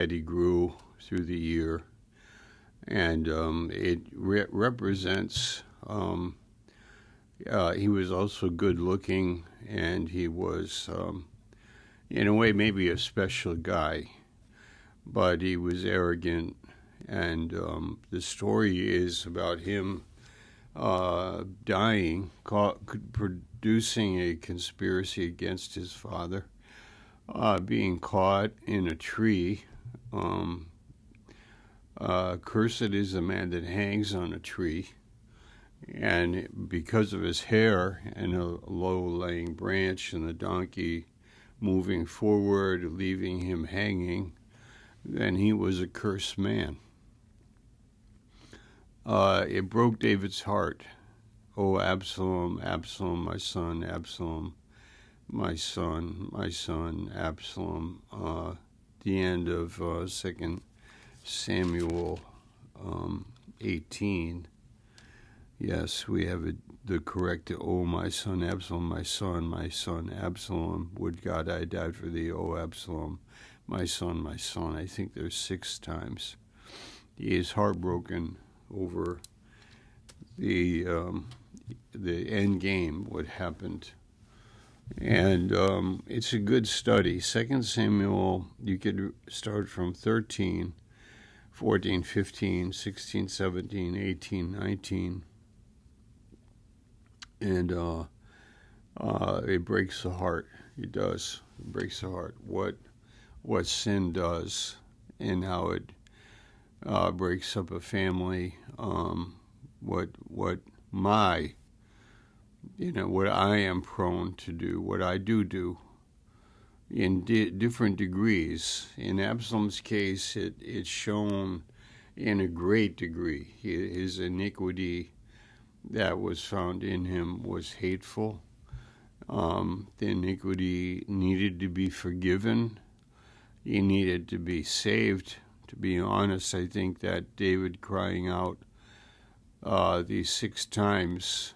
that he grew through the year, and it represents. He was also good looking, and he was, in a way, maybe a special guy, but he was arrogant. And the story is about him dying, producing a conspiracy against his father, being caught in a tree. Cursed is the man that hangs on a tree. And because of his hair and a low-lying branch and the donkey moving forward, leaving him hanging, then he was a cursed man. It broke David's heart. Oh, Absalom, Absalom, my son, Absalom, my son, Absalom. The end of 2 Samuel 18. Yes, we have the correct, oh, my son, Absalom, my son, Absalom. Would God I died for thee, oh, Absalom, my son, my son. I think there's 6 times. He is heartbroken over the end game, what happened. And it's a good study. 2 Samuel, you could start from 13, 14, 15, 16, 17, 18, 19. And it breaks the heart. It does. It breaks the heart. What sin does and how it breaks up a family. What I am prone to do, what I do in different degrees. In Absalom's case, it's shown in a great degree. His iniquity that was found in him was hateful. The iniquity needed to be forgiven. He needed to be saved. To be honest, I think that David crying out these 6 times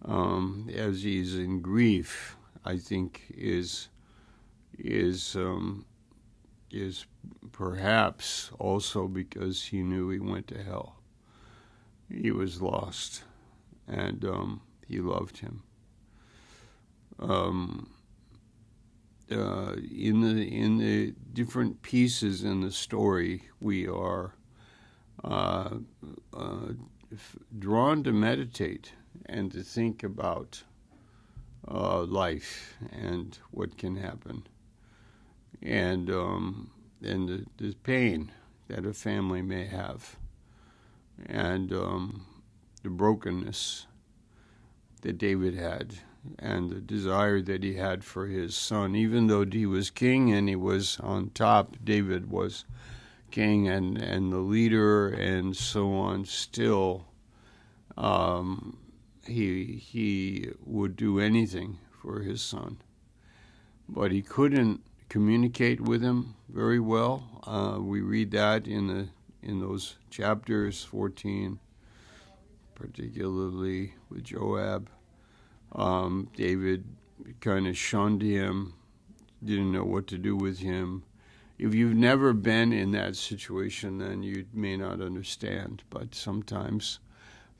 as he's in grief, I think is perhaps also because he knew he went to hell. He was lost, and he loved him. In the different pieces in the story, we are drawn to meditate and to think about life and what can happen, and the pain that a family may have, and the brokenness that David had, and the desire that he had for his son. Even though he was king and he was on top, David was king and the leader and so on, still he would do anything for his son. But he couldn't communicate with him very well. We read that in those chapters 14, particularly with Joab. David kind of shunned him, didn't know what to do with him. If you've never been in that situation, then you may not understand, but sometimes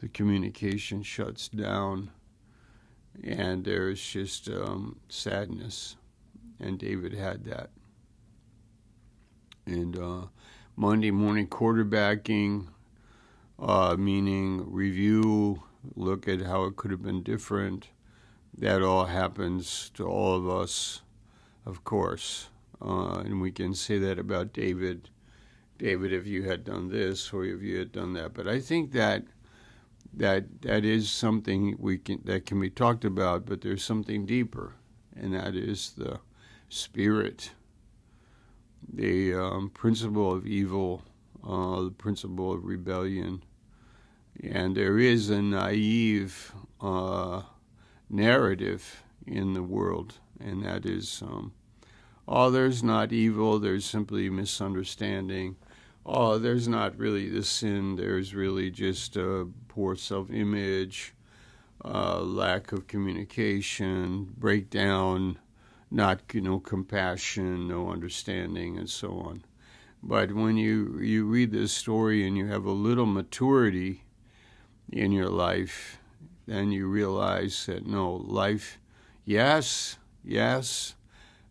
the communication shuts down and there's just sadness, and David had that. And Monday morning quarterbacking, meaning review, look at how it could have been different. That all happens to all of us, of course. And we can say that about David. David, if you had done this or if you had done that. But I think that is something that can be talked about, but there's something deeper, and that is the spirit, the principle of evil, the principle of rebellion. And there is a naive narrative in the world, and that is, there's not evil, there's simply misunderstanding. There's not really the sin, there's really just poor self-image, lack of communication, breakdown, not compassion, no understanding, and so on. But when you read this story and you have a little maturity in your life, then you realize that no, life, yes,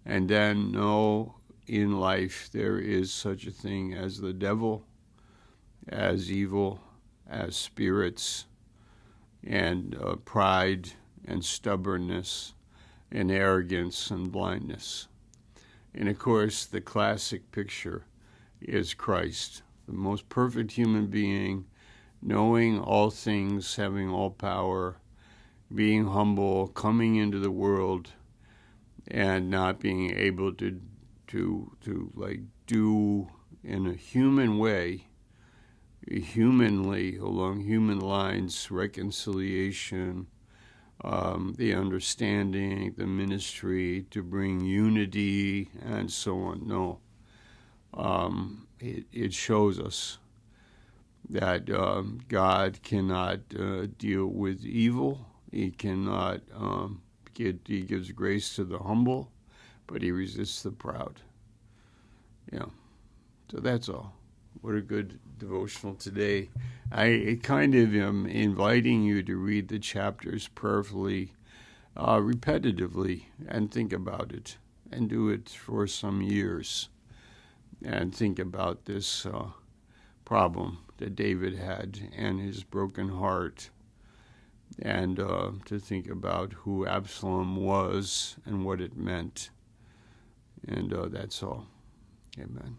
and then no, in life there is such a thing as the devil, as evil, as spirits, and pride and stubbornness and arrogance and blindness. And of course, the classic picture is Christ, the most perfect human being, knowing all things, having all power, being humble, coming into the world, and not being able to like do in a human way, humanly, along human lines, reconciliation, the understanding, the ministry, to bring unity, and so on. No. It shows us that God cannot deal with evil. He cannot he gives grace to the humble, but he resists the proud. Yeah. So that's all. What a good devotional today. I kind of am inviting you to read the chapters prayerfully, repetitively, and think about it, and do it for some years, and think about this problem that David had and his broken heart, and to think about who Absalom was and what it meant. And that's all. Amen.